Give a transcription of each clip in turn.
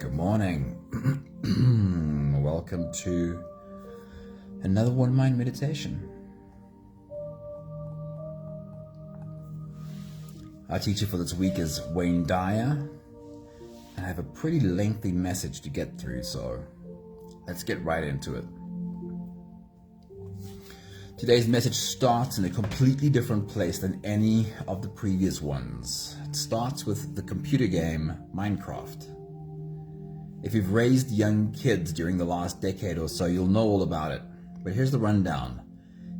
Good morning. Welcome to another One Mind meditation. Our teacher for this week is Wayne Dyer, and I have a pretty lengthy message to get through, so let's get right into it. Today's message starts in a completely different place than any of the previous ones. It starts with the computer game Minecraft. If you've raised young kids during the last decade or so, you'll know all about it. But here's the rundown,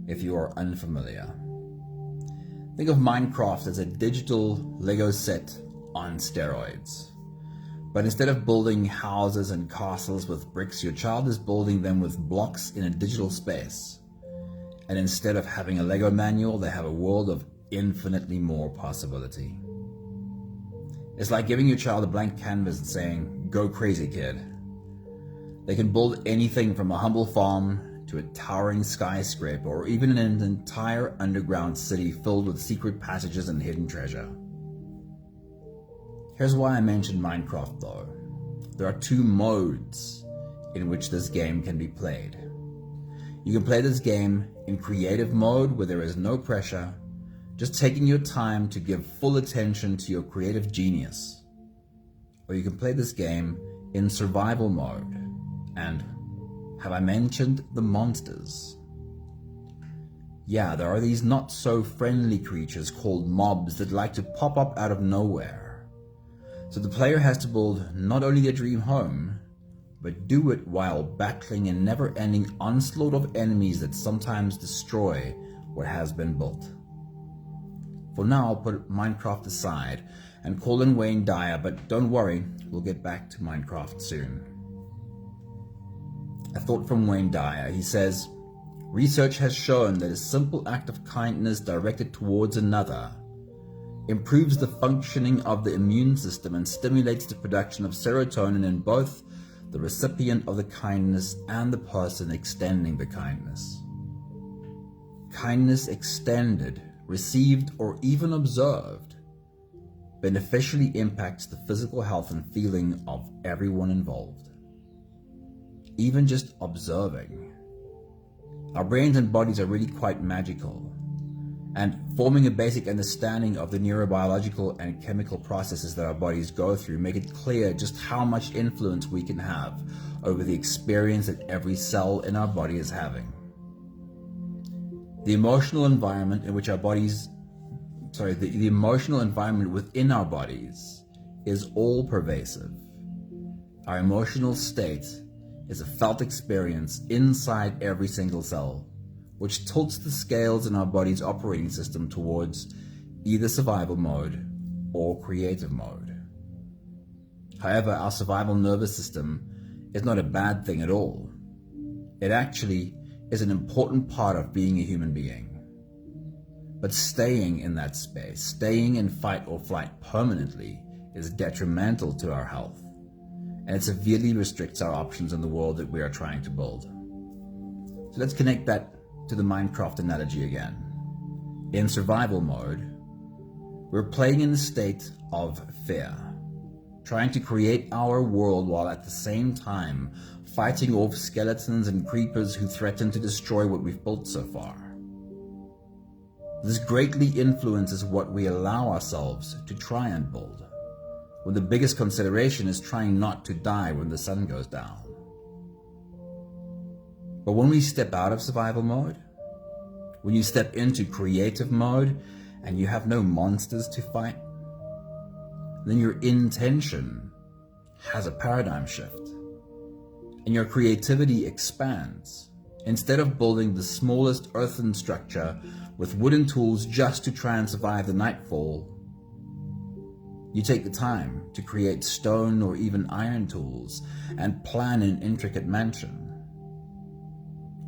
if you are unfamiliar. Think of Minecraft as a digital Lego set on steroids. But instead of building houses and castles with bricks, your child is building them with blocks in a digital space. And instead of having a Lego manual, they have a world of infinitely more possibility. It's like giving your child a blank canvas and saying, "Go crazy, kid." They can build anything from a humble farm to a towering skyscraper or even an entire underground city filled with secret passages and hidden treasure. Here's why I mentioned Minecraft though. There are two modes in which this game can be played. You can play this game in creative mode where there is no pressure, just taking your time to give full attention to your creative genius. Or you can play this game in survival mode. And have I mentioned the monsters? Yeah, there are these not so friendly creatures called mobs that like to pop up out of nowhere. So the player has to build not only their dream home, but do it while battling a never-ending onslaught of enemies that sometimes destroy what has been built. For now, I'll put Minecraft aside and call in Wayne Dyer, but don't worry, we'll get back to Minecraft soon. A thought from Wayne Dyer. He says, "Research has shown that a simple act of kindness directed towards another improves the functioning of the immune system and stimulates the production of serotonin in both the recipient of the kindness and the person extending the kindness. Kindness extended, received, or even observed beneficially impacts the physical health and feeling of everyone involved. Even just observing. Our brains and bodies are really quite magical, and forming a basic understanding of the neurobiological and chemical processes that our bodies go through make it clear just how much influence we can have over the experience that every cell in our body is having. The emotional environment in which our bodies, the emotional environment within our bodies is all pervasive. Our emotional state is a felt experience inside every single cell, which tilts the scales in our body's operating system towards either survival mode or creative mode. However, our survival nervous system is not a bad thing at all. It actually is an important part of being a human being. But staying in that space, staying in fight or flight permanently, is detrimental to our health, and it severely restricts our options in the world that we are trying to build. So let's connect that to the Minecraft analogy again. In survival mode, we're playing in the state of fear, trying to create our world while at the same time fighting off skeletons and creepers who threaten to destroy what we've built so far. This greatly influences what we allow ourselves to try and build, when the biggest consideration is trying not to die when the sun goes down. But when we step out of survival mode, when you step into creative mode and you have no monsters to fight, then your intention has a paradigm shift and your creativity expands. Instead of building the smallest earthen structure with wooden tools just to try and survive the nightfall, you take the time to create stone or even iron tools and plan an intricate mansion.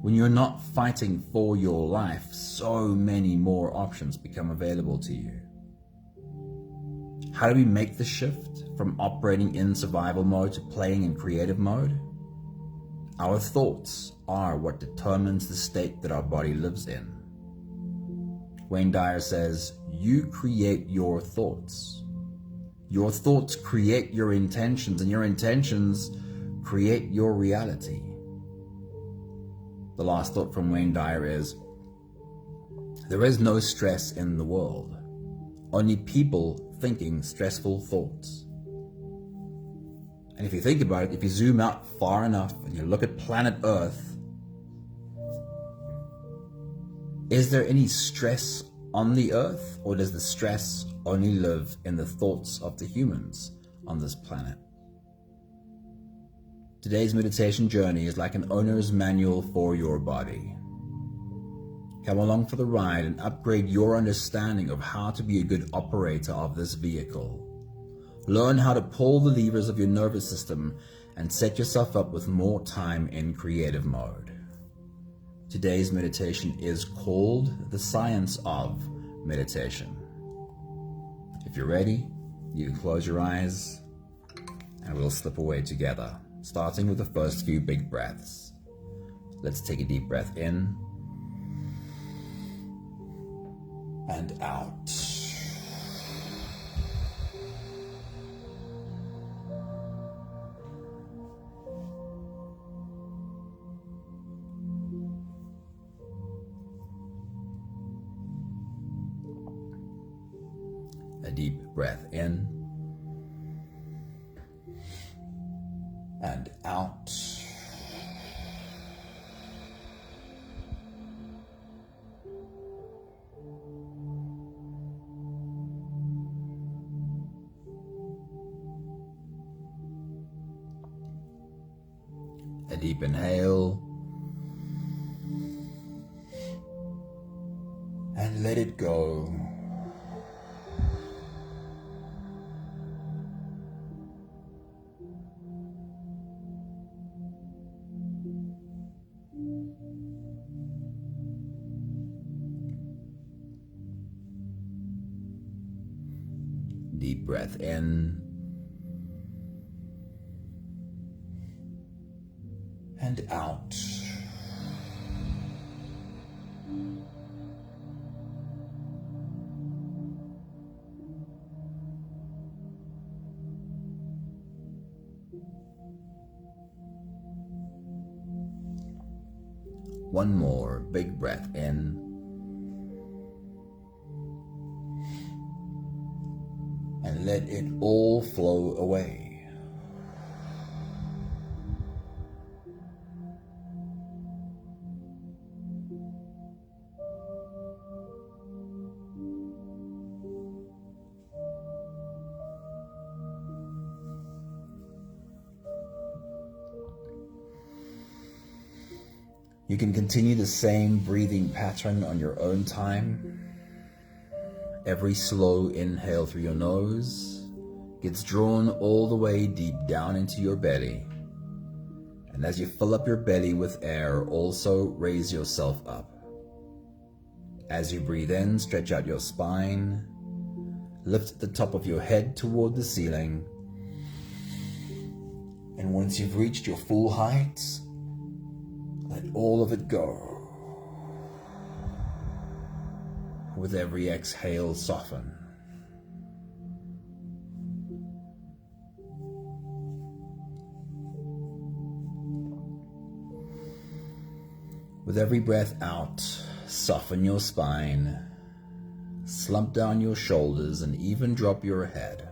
When you're not fighting for your life, so many more options become available to you. How do we make the shift from operating in survival mode to playing in creative mode? Our thoughts are what determines the state that our body lives in. Wayne Dyer says, "You create your thoughts. Your thoughts create your intentions, and your intentions create your reality. The last thought from Wayne Dyer is, there is no stress in the world, only people thinking stressful thoughts. And if you think about it, if you zoom out far enough and you look at planet Earth, is there any stress on the Earth, or does the stress only live in the thoughts of the humans on this planet? Today's meditation journey is like an owner's manual for your body. Come along for the ride and upgrade your understanding of how to be a good operator of this vehicle. Learn how to pull the levers of your nervous system and set yourself up with more time in creative mode. Today's meditation is called The Science of Meditation. If you're ready, you can close your eyes and we'll slip away together, starting with the first few big breaths. Let's take a deep breath in and out. A deep breath in and out. A deep inhale and let it go. Deep breath in and out. One more big breath in and let it all flow away. You can continue the same breathing pattern on your own time. Every slow inhale through your nose gets drawn all the way deep down into your belly. And as you fill up your belly with air, also raise yourself up. As you breathe in, stretch out your spine, lift the top of your head toward the ceiling. And once you've reached your full height, let all of it go. With every exhale, soften. With every breath out, soften your spine, slump down your shoulders, and even drop your head.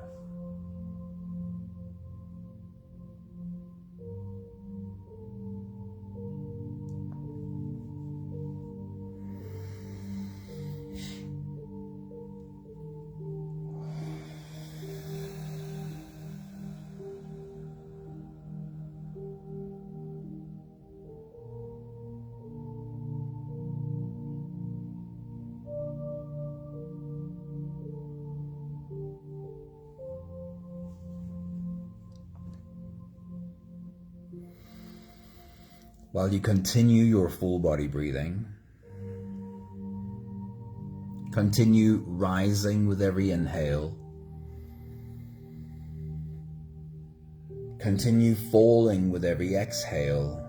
While you continue your full body breathing, continue rising with every inhale, continue falling with every exhale.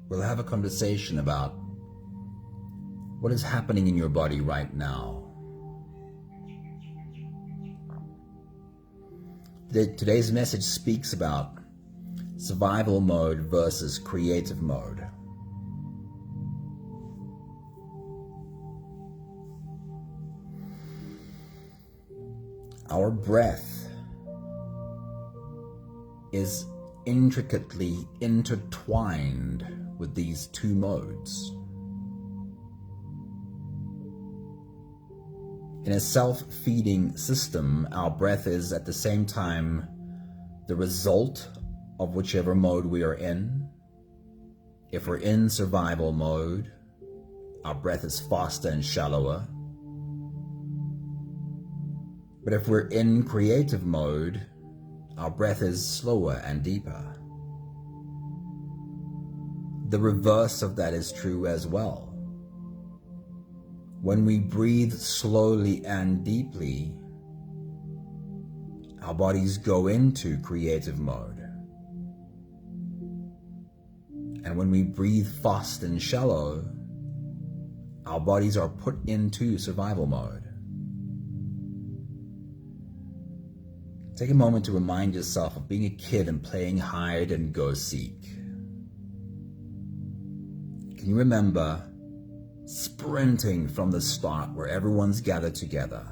We'll have a conversation about What is happening in your body right now? Today's message speaks about survival mode versus creative mode. Our breath is intricately intertwined with these two modes. In a self-feeding system, our breath is at the same time the result of whichever mode we are in. If we're in survival mode, our breath is faster and shallower. But if we're in creative mode, our breath is slower and deeper. The reverse of that is true as well. When we breathe slowly and deeply, our bodies go into creative mode. And when we breathe fast and shallow, our bodies are put into survival mode. Take a moment to remind yourself of being a kid and playing hide and go seek. Can you remember sprinting from the start where everyone's gathered together,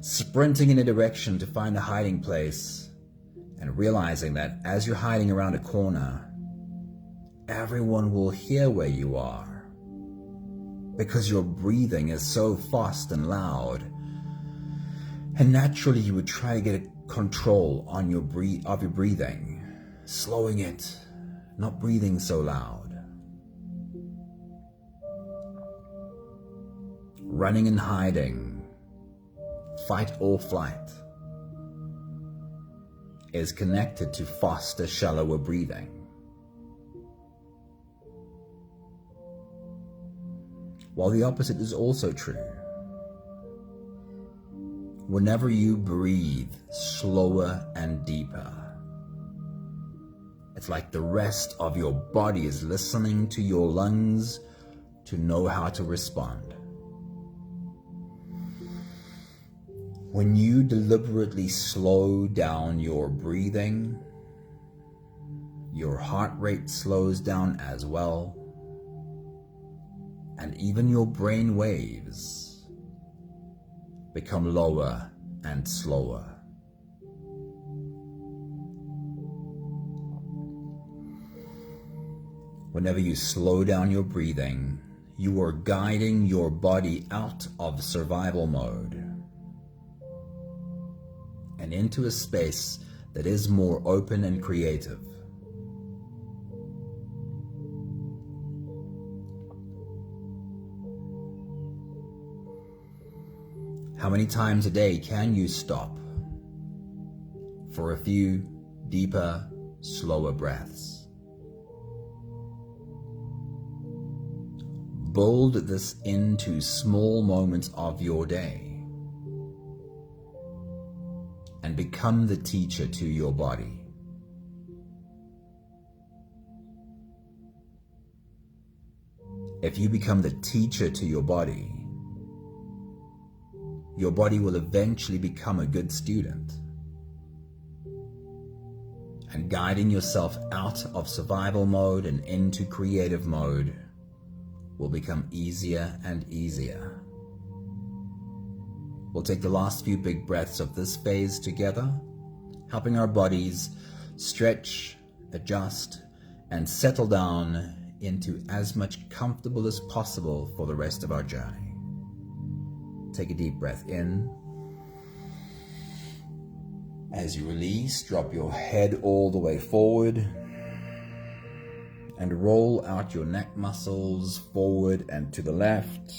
sprinting in a direction to find a hiding place, and realizing that as you're hiding around a corner, everyone will hear where you are because your breathing is so fast and loud, and naturally you would try to get control on your breathing, slowing it, not breathing so loud. Running and hiding, fight or flight, is connected to faster, shallower breathing. While the opposite is also true. Whenever you breathe slower and deeper, it's like the rest of your body is listening to your lungs to know how to respond. When you deliberately slow down your breathing, your heart rate slows down as well, and even your brain waves become lower and slower. Whenever you slow down your breathing, you are guiding your body out of survival mode and into a space that is more open and creative. How many times a day can you stop for a few deeper, slower breaths? Build this into small moments of your day and become the teacher to your body. If you become the teacher to your body will eventually become a good student. And guiding yourself out of survival mode and into creative mode will become easier and easier. We'll take the last few big breaths of this phase together, helping our bodies stretch, adjust, and settle down into as much comfortable as possible for the rest of our journey. Take a deep breath in. As you release, drop your head all the way forward and roll out your neck muscles forward and to the left,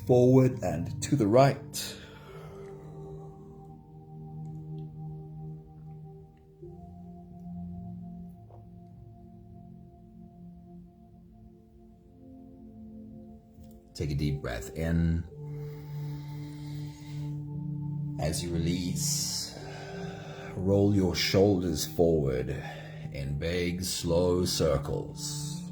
forward and to the right. Take a deep breath in. As you release, roll your shoulders forward in big, slow circles.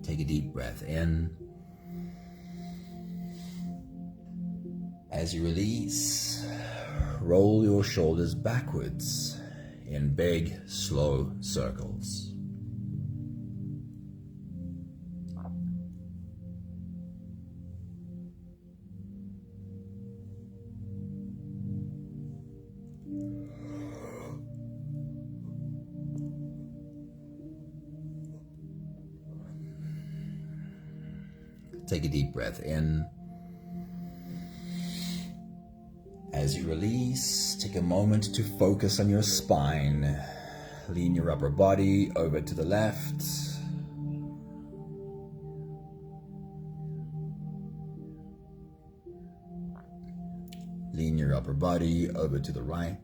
Take a deep breath in. As you release, roll your shoulders backwards in big, slow circles. Take a deep breath in. As you release, take a moment to focus on your spine. Lean your upper body over to the left. Lean your upper body over to the right.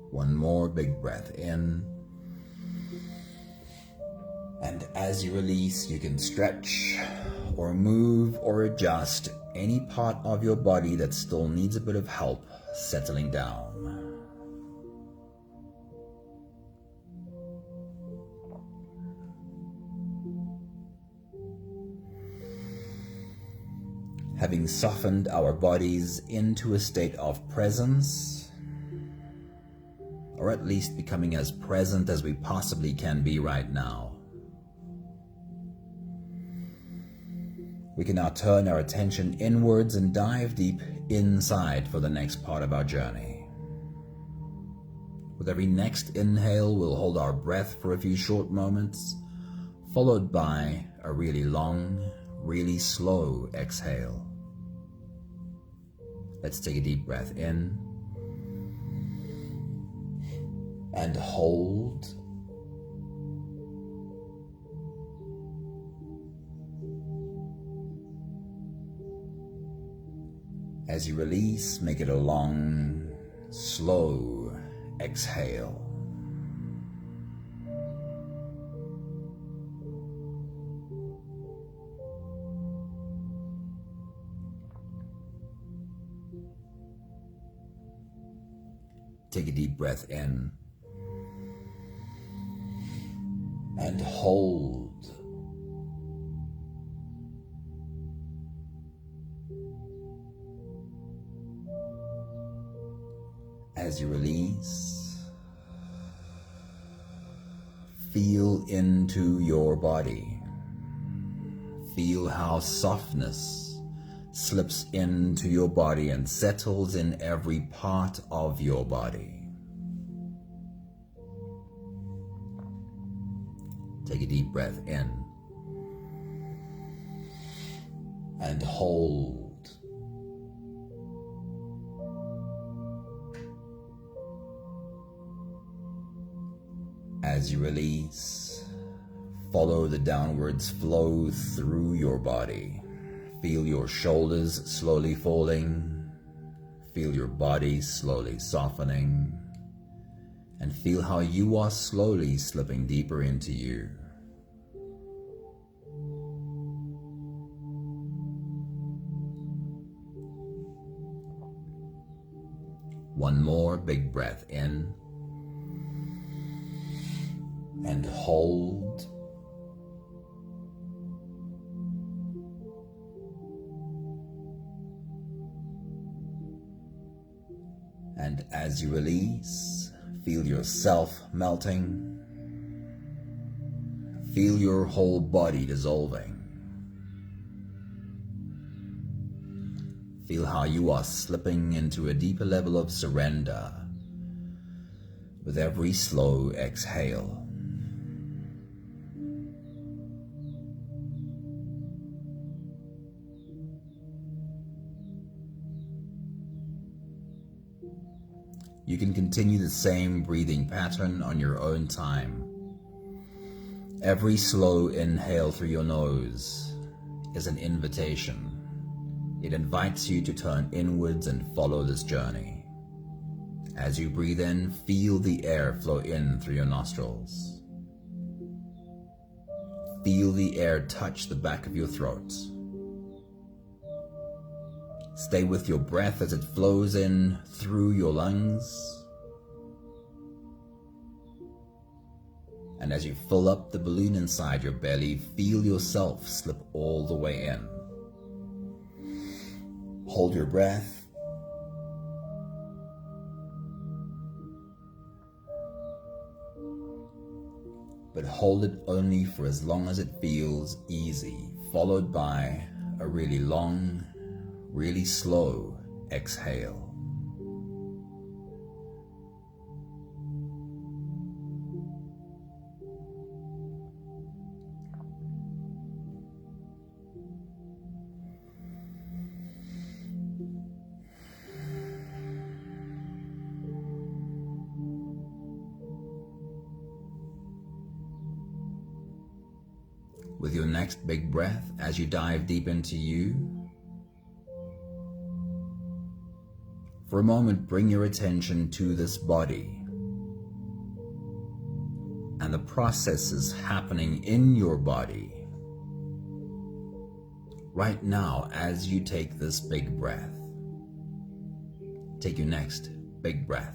One more big breath in. And as you release, you can stretch or move or adjust any part of your body that still needs a bit of help settling down. Having softened our bodies into a state of presence, or at least becoming as present as we possibly can be right now, we can now turn our attention inwards and dive deep inside for the next part of our journey. With every next inhale, we'll hold our breath for a few short moments, followed by a really long, really slow exhale. Let's take a deep breath in and hold. As you release, make it a long, slow exhale. Take a deep breath in and hold. As you release, feel into your body. Feel how softness slips into your body and settles in every part of your body. Take a deep breath in and hold. As you release, follow the downwards flow through your body. Feel your shoulders slowly falling. Feel your body slowly softening. And feel how you are slowly slipping deeper into you. One more big breath in and hold. And as you release, feel yourself melting. Feel your whole body dissolving. Feel how you are slipping into a deeper level of surrender with every slow exhale. You can continue the same breathing pattern on your own time. Every slow inhale through your nose is an invitation. It invites you to turn inwards and follow this journey. As you breathe in, feel the air flow in through your nostrils. Feel the air touch the back of your throat. Stay with your breath as it flows in through your lungs. And as you fill up the balloon inside your belly, feel yourself slip all the way in. Hold your breath. But hold it only for as long as it feels easy, followed by a really long, really slow exhale. With your next big breath, as you dive deep into you, for a moment, bring your attention to this body and the processes happening in your body right now as you take this big breath. Take your next big breath.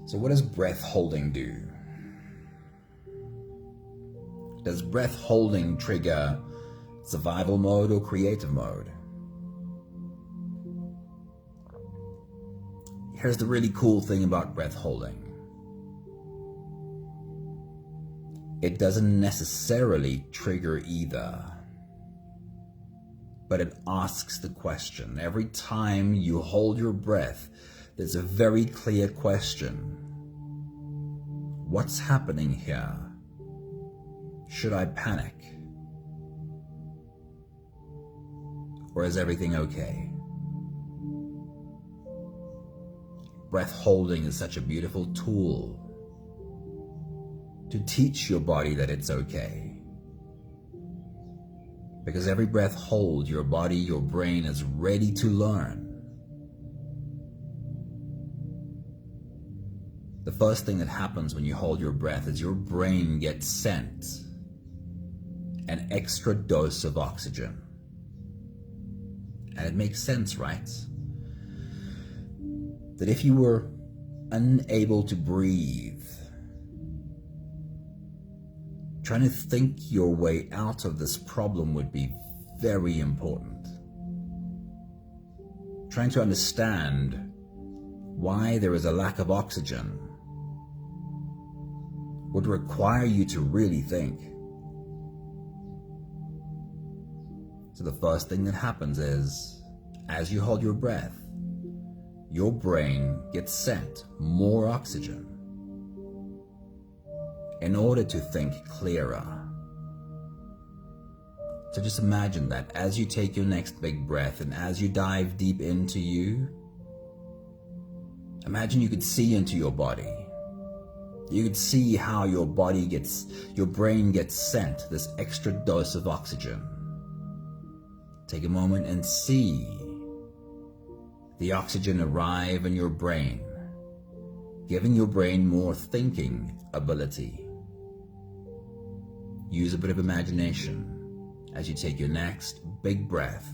So what does breath holding do? Does breath holding trigger survival mode or creative mode? Here's the really cool thing about breath holding. It doesn't necessarily trigger either, but it asks the question. Every time you hold your breath, there's a very clear question. What's happening here? Should I panic? Or is everything okay? Breath holding is such a beautiful tool to teach your body that it's okay. Because every breath hold, your body, your brain is ready to learn. The first thing that happens when you hold your breath is your brain gets sent an extra dose of oxygen. And it makes sense, right? That if you were unable to breathe, trying to think your way out of this problem would be very important. Trying to understand why there is a lack of oxygen would require you to really think. So the first thing that happens is, as you hold your breath, your brain gets sent more oxygen in order to think clearer. So just imagine that as you take your next big breath and as you dive deep into you, imagine you could see into your body. You could see how your brain gets sent this extra dose of oxygen. Take a moment and see the oxygen arrive in your brain, giving your brain more thinking ability. Use a bit of imagination as you take your next big breath.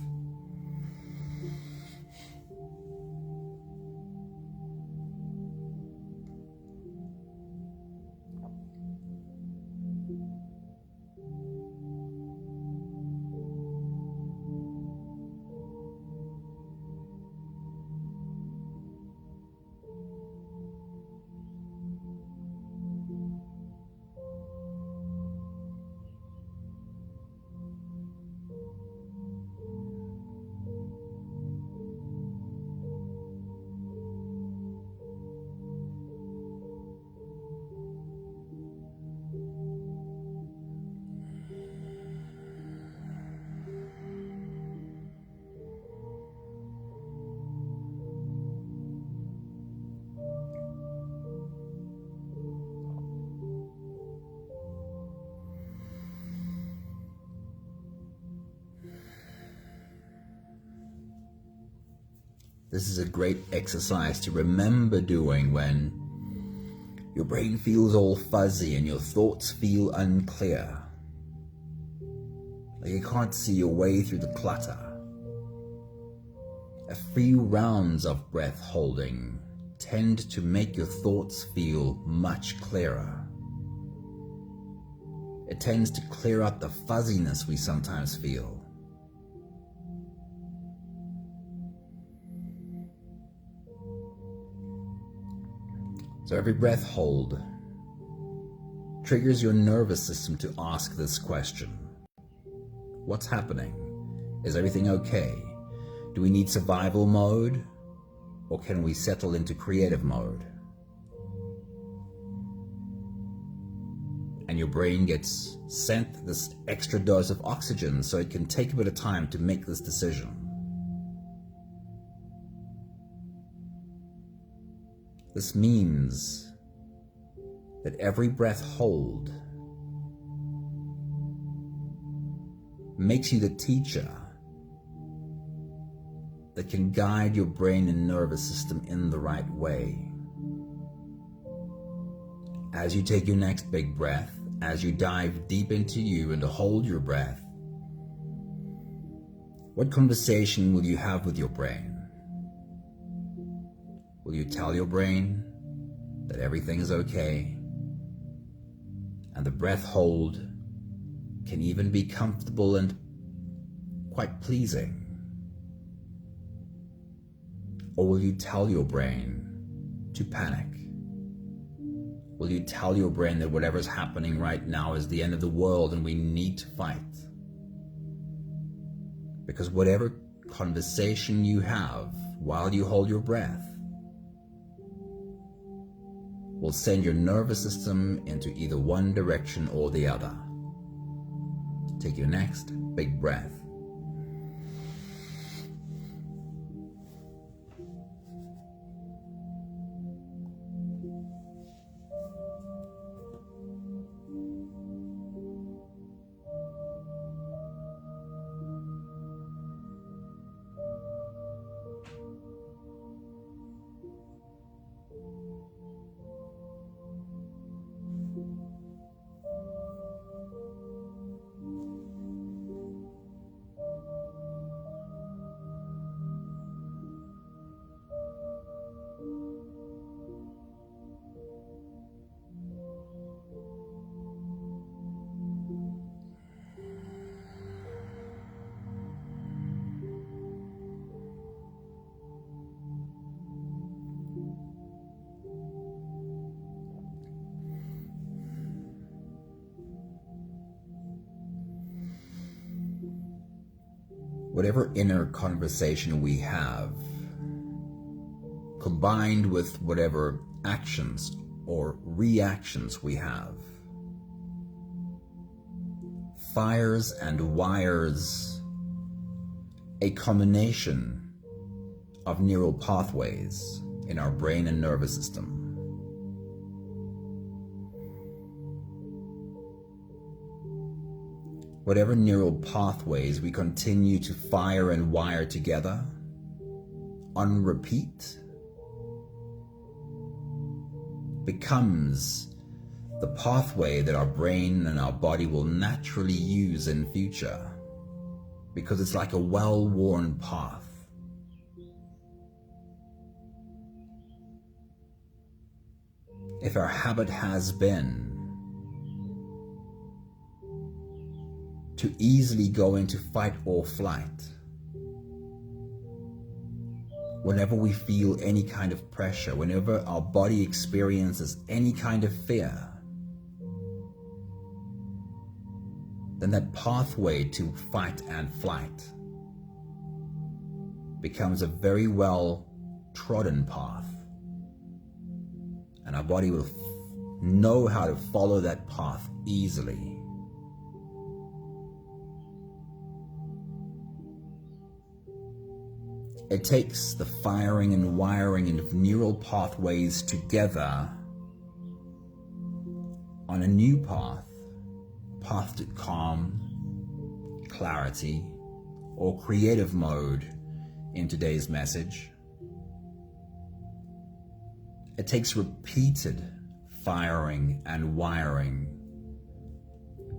This is a great exercise to remember doing when your brain feels all fuzzy and your thoughts feel unclear. Like you can't see your way through the clutter. A few rounds of breath holding tend to make your thoughts feel much clearer. It tends to clear out the fuzziness we sometimes feel. So every breath hold triggers your nervous system to ask this question. What's happening? Is everything okay? Do we need survival mode, or can we settle into creative mode? And your brain gets sent this extra dose of oxygen so it can take a bit of time to make this decision. This means that every breath hold makes you the teacher that can guide your brain and nervous system in the right way. As you take your next big breath, as you dive deep into you and to hold your breath, what conversation will you have with your brain? Will you tell your brain that everything is okay? And the breath hold can even be comfortable and quite pleasing. Or will you tell your brain to panic? Will you tell your brain that whatever's happening right now is the end of the world and we need to fight? Because whatever conversation you have while you hold your breath will send your nervous system into either one direction or the other. Take your next big breath. Whatever inner conversation we have, combined with whatever actions or reactions we have, fires and wires a combination of neural pathways in our brain and nervous system. Whatever neural pathways we continue to fire and wire together on repeat becomes the pathway that our brain and our body will naturally use in future, because it's like a well-worn path. If our habit has been to easily go into fight or flight, whenever we feel any kind of pressure, whenever our body experiences any kind of fear, then that pathway to fight and flight becomes a very well trodden path, and our body will know how to follow that path easily. It takes the firing and wiring of neural pathways together on a new path to calm, clarity, or creative mode in today's message. It takes repeated firing and wiring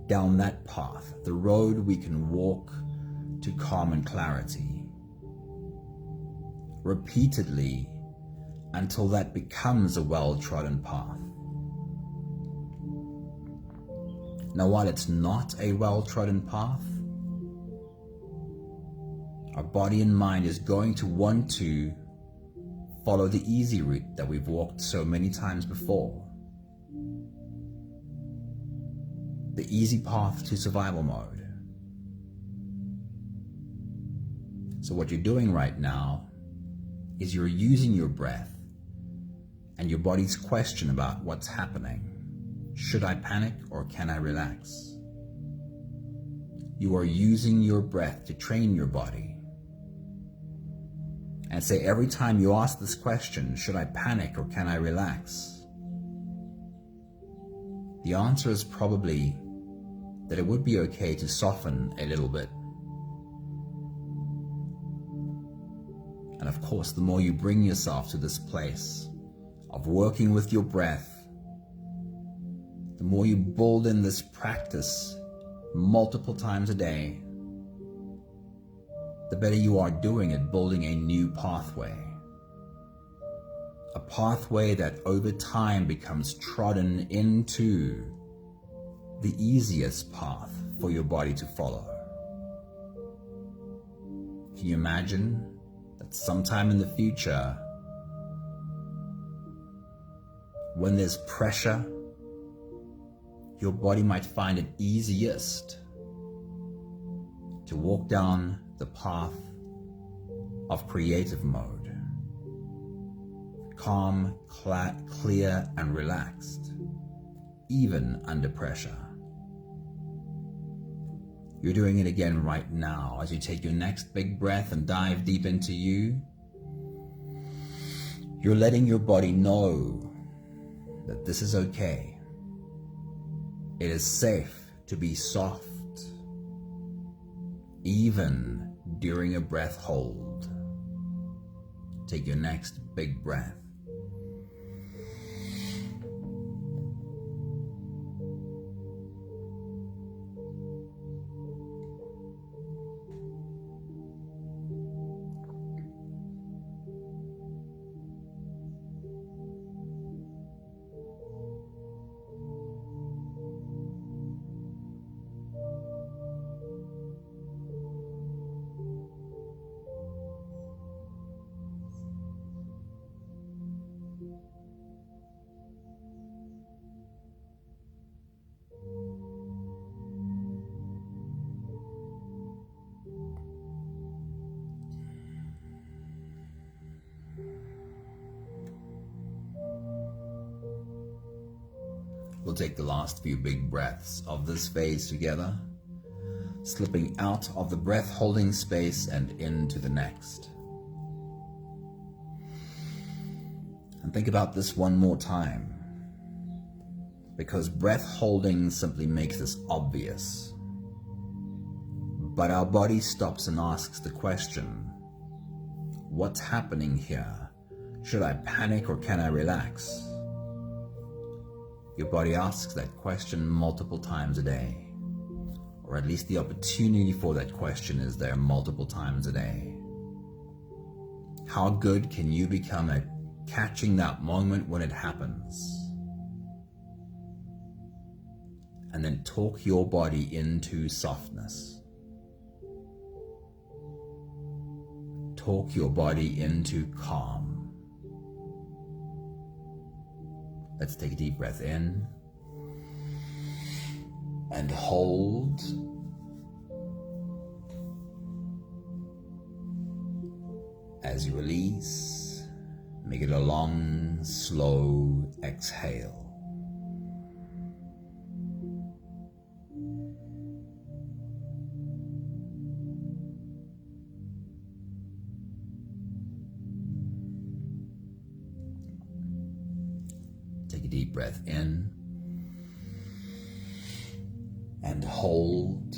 down that path, the road we can walk to calm and clarity, repeatedly until that becomes a well-trodden path. Now, while it's not a well-trodden path, our body and mind is going to want to follow the easy route that we've walked so many times before. The easy path to survival mode. So what you're doing right now is you're using your breath and your body's question about what's happening. Should I panic or can I relax? You are using your breath to train your body. And say every time you ask this question, should I panic or can I relax? The answer is probably that it would be okay to soften a little bit. And of course, the more you bring yourself to this place of working with your breath, the more you build in this practice multiple times a day, the better you are doing at building a new pathway. A pathway that over time becomes trodden into the easiest path for your body to follow. Can you imagine that sometime in the future, when there's pressure, your body might find it easiest to walk down the path of creative mode, calm, clear, and relaxed, even under pressure. You're doing it again right now as you take your next big breath and dive deep into you. You're letting your body know that this is okay. It is safe to be soft, even during a breath hold. Take your next big breath. We'll take the last few big breaths of this phase together, slipping out of the breath holding space and into the next. And think about this one more time, because breath holding simply makes this obvious. But our body stops and asks the question, what's happening here? Should I panic or can I relax? Your body asks that question multiple times a day, or at least the opportunity for that question is there multiple times a day. How good can you become at catching that moment when it happens? And then talk your body into softness. Talk your body into calm. Let's take a deep breath in and hold. As you release, make it a long, slow exhale. Take a deep breath in and hold.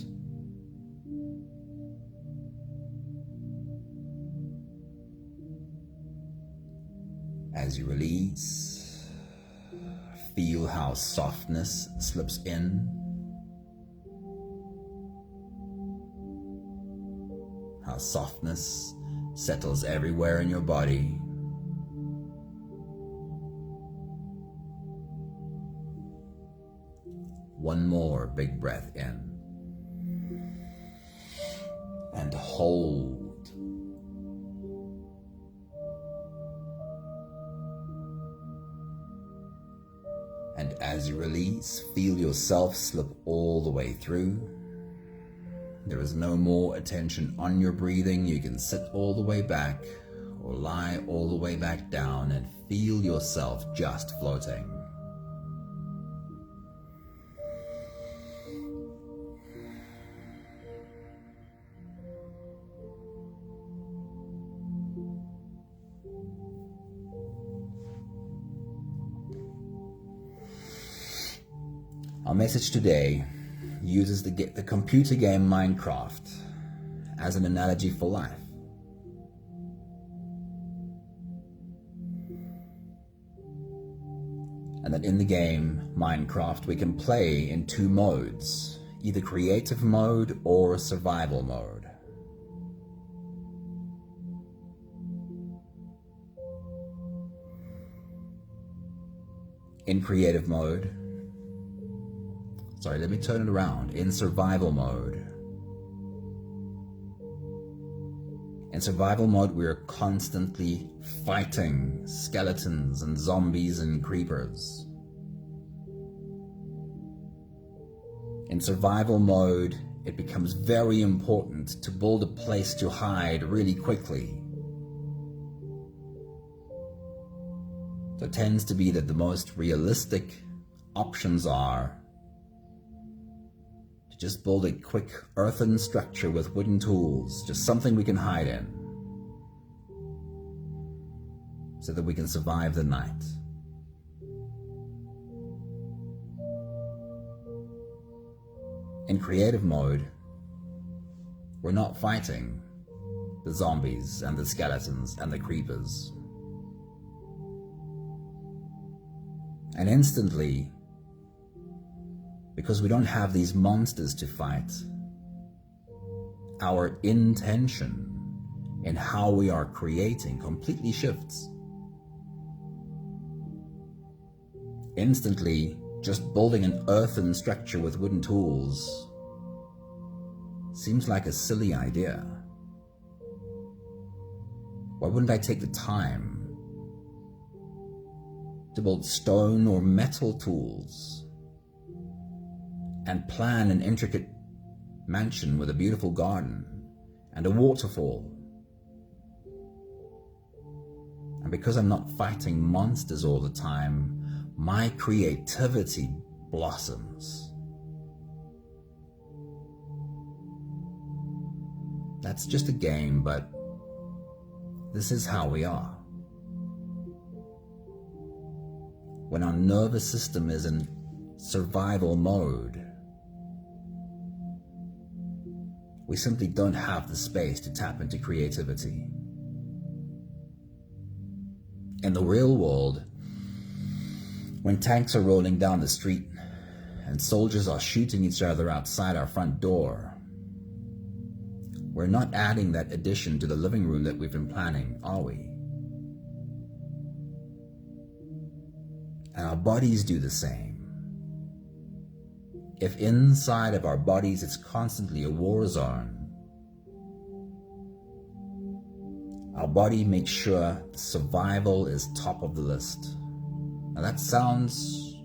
As you release, feel how softness slips in, how softness settles everywhere in your body. One more big breath in and hold. And as you release, feel yourself slip all the way through. There is no more attention on your breathing. You can sit all the way back or lie all the way back down and feel yourself just floating. Our message today uses the computer game Minecraft as an analogy for life. And that in the game Minecraft we can play in two modes, either creative mode or survival mode. In creative mode, let me turn it around. In survival mode. In survival mode, we are constantly fighting skeletons and zombies and creepers. In survival mode, it becomes very important to build a place to hide really quickly. So it tends to be that the most realistic options are just build a quick earthen structure with wooden tools, just something we can hide in, so that we can survive the night. In creative mode, we're not fighting the zombies and the skeletons and the creepers. And instantly, because we don't have these monsters to fight, our intention in how we are creating completely shifts. Instantly, just building an earthen structure with wooden tools seems like a silly idea. Why wouldn't I take the time to build stone or metal tools and plan an intricate mansion with a beautiful garden and a waterfall? And because I'm not fighting monsters all the time, my creativity blossoms. That's just a game, but this is how we are. When our nervous system is in survival mode, we simply don't have the space to tap into creativity. In the real world, when tanks are rolling down the street and soldiers are shooting each other outside our front door, we're not adding that addition to the living room that we've been planning, are we? And our bodies do the same. If inside of our bodies it's constantly a war zone, our body makes sure survival is top of the list. Now that sounds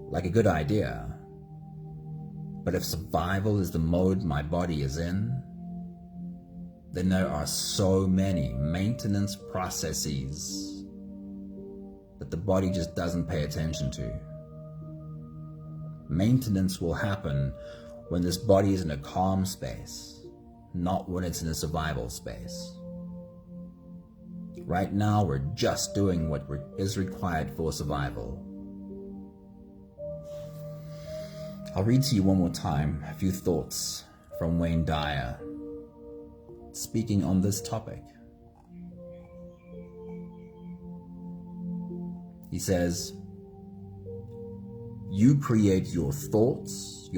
like a good idea, but if survival is the mode my body is in, then there are so many maintenance processes that the body just doesn't pay attention to. Maintenance will happen when this body is in a calm space, not when it's in a survival space. Right now, we're just doing what is required for survival. I'll read to you one more time a few thoughts from Wayne Dyer, speaking on this topic. He says, you create your thoughts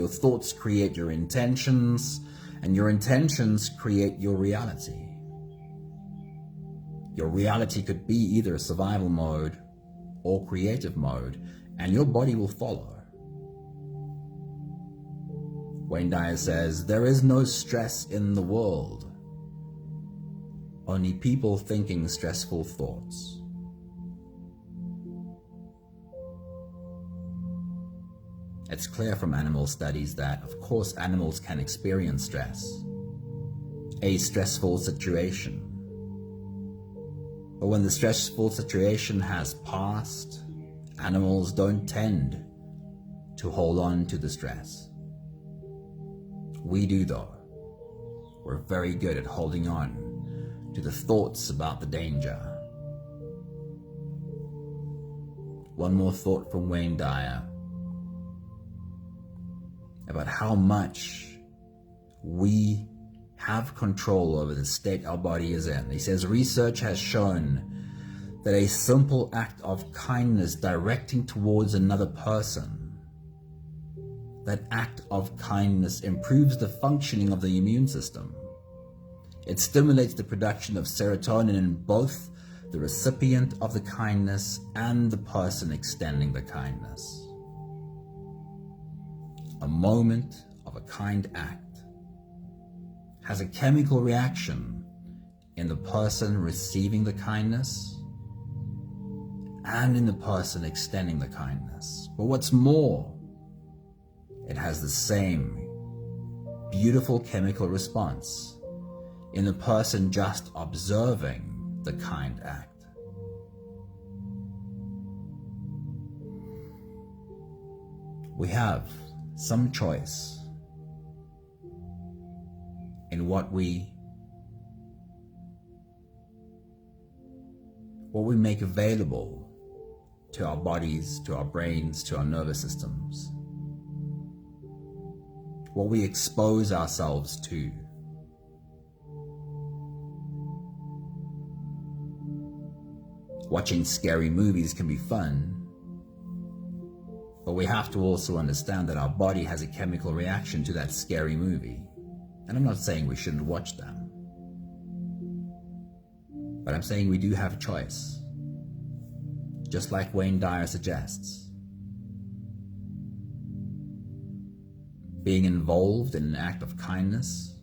create your intentions, and your intentions create your reality. Your reality could be either survival mode or creative mode, and your body will follow. Wayne Dyer says, there is no stress in the world, only people thinking stressful thoughts. It's clear from animal studies that, of course, animals can experience stress, a stressful situation. But when the stressful situation has passed, animals don't tend to hold on to the stress. We do though. We're very good at holding on to the thoughts about the danger. One more thought from Wayne Dyer about how much we have control over the state our body is in. He says, research has shown that a simple act of kindness directing towards another person, that act of kindness improves the functioning of the immune system. It stimulates the production of serotonin in both the recipient of the kindness and the person extending the kindness. A moment of a kind act has a chemical reaction in the person receiving the kindness and in the person extending the kindness. But what's more, it has the same beautiful chemical response in the person just observing the kind act. We have some choice in what we make available to our bodies, to our brains, to our nervous systems, what we expose ourselves to. Watching scary movies can be fun, but we have to also understand that our body has a chemical reaction to that scary movie. And I'm not saying we shouldn't watch them, but I'm saying we do have a choice, just like Wayne Dyer suggests. Being involved in an act of kindness,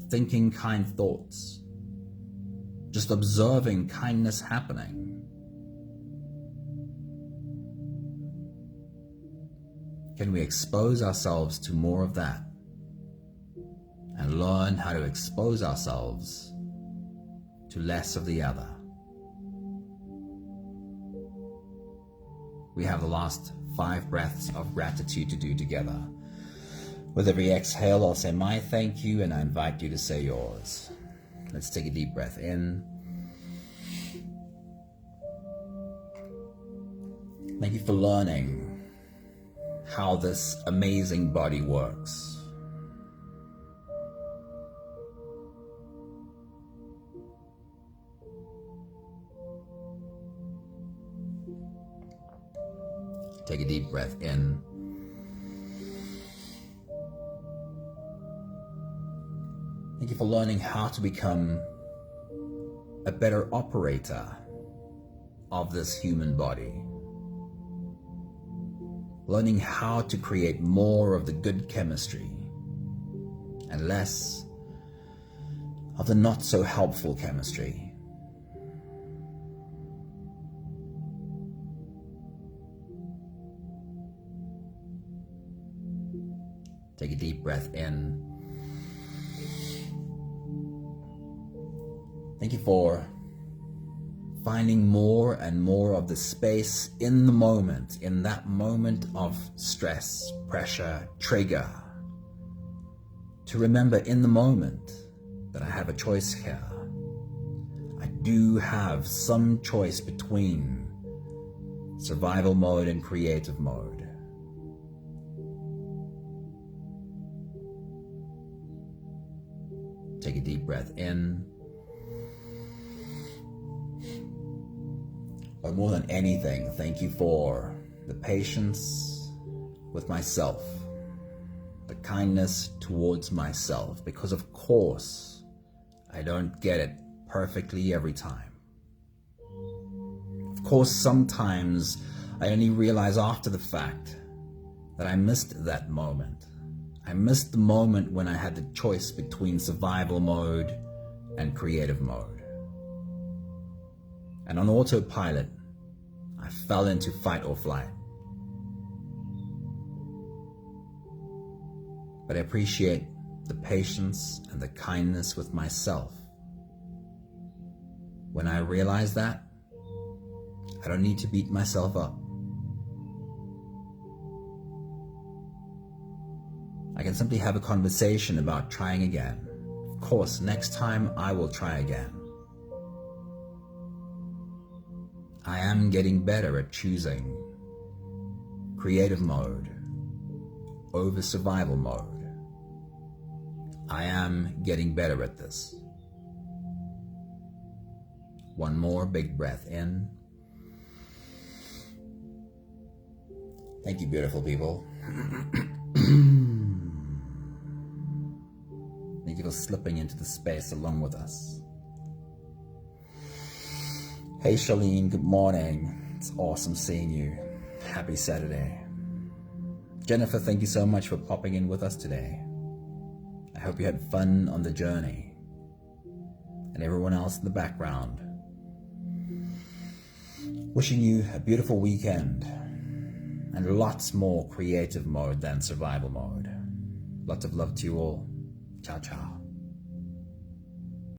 thinking kind thoughts, just observing kindness happening. Can we expose ourselves to more of that and learn how to expose ourselves to less of the other? We have the last 5 breaths of gratitude to do together. With every exhale, I'll say my thank you, and I invite you to say yours. Let's take a deep breath in. Thank you for learning how this amazing body works. Take a deep breath in. Thank you for learning how to become a better operator of this human body. Learning how to create more of the good chemistry and less of the not so helpful chemistry. Take a deep breath in. Thank you for finding more and more of the space in the moment, in that moment of stress, pressure, trigger, to remember in the moment that I have a choice here. I do have some choice between survival mode and creative mode. Take a deep breath in. But more than anything, thank you for the patience with myself, the kindness towards myself, because of course, I don't get it perfectly every time. Of course, sometimes I only realize after the fact that I missed that moment. I missed the moment when I had the choice between survival mode and creative mode. And on autopilot, I fell into fight or flight. But I appreciate the patience and the kindness with myself. When I realize that, I don't need to beat myself up. I can simply have a conversation about trying again. Of course, next time I will try again. I am getting better at choosing creative mode over survival mode. I am getting better at this. One more big breath in. Thank you, beautiful people. Thank you for slipping into the space along with us. Hey Charlene, good morning. It's awesome seeing you. Happy Saturday. Jennifer, thank you so much for popping in with us today. I hope you had fun on the journey. And everyone else in the background, wishing you a beautiful weekend and lots more creative mode than survival mode. Lots of love to you all. Ciao, ciao.